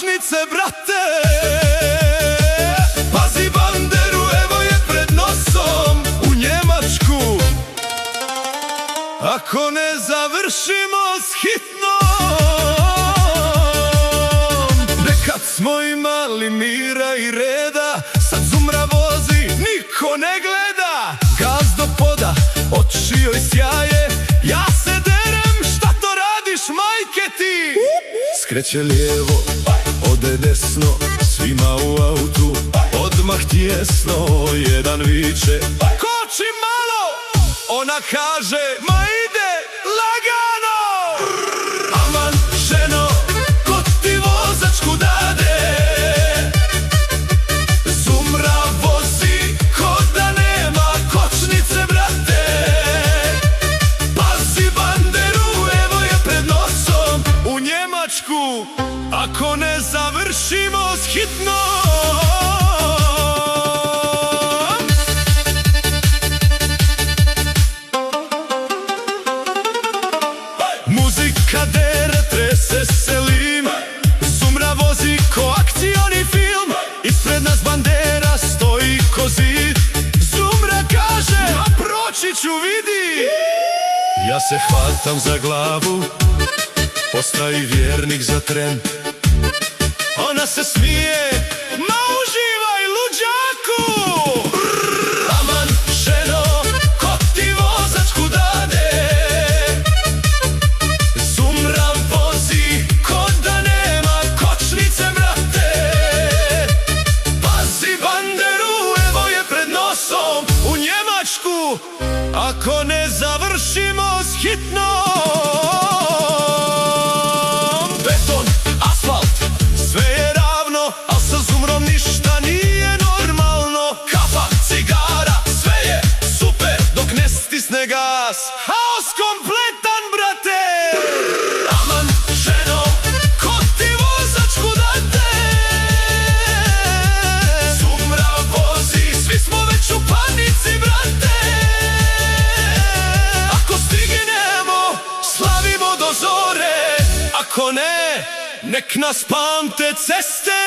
kočnice, brate. Pazi banderu, evo je pred nosom, u Njemačku. Ako ne završimo s hitnom, nekad smo imali mira i reda, sad Zumra vozi, niko ne gleda. Gaz do poda, oči joj sjaje, ja se derem, šta to radiš, majke ti? Skreće lijevo, ode desno, svima u autu, odmah tjesno. Jedan viče, koči malo, ona kaže, ma ide lagano. Aman ženo, ko ti vozačku dade? Zumra vozi ko da nema kočnice, brate. Pazi banderu, evo je pred nosom, u Njemačku. Ako ne završimo s hitnom. Muzika dere, trese se lim, Zumra vozi ko akcioni film. Ispred nas bandera stoji ko zid, Zumra kaže, a proći ću, vidi. Ja se hvatam za glavu, postaji vjernik za tren. Ona se smije, ma uživaj luđaku. Aman ženo, ko ti vozačku dade? Zumra vozi ko da nema kočnice, brate. Pazi banderu, evo je pred nosom, u Njemačku. Ako ne završimo s hitnom. Beton, asfalt, sve je ravno, al sa Zumrom ništa nije normalno. Kafa, cigara, sve je super dok ne stisne gas. Haos kompletan, brate. Aman ženo, ko ti vozačku dade? Zumra vozi, svi smo već u panici, brate. Ako stignemo, slavimo do zore. Ako ne, nek nas pamte ceste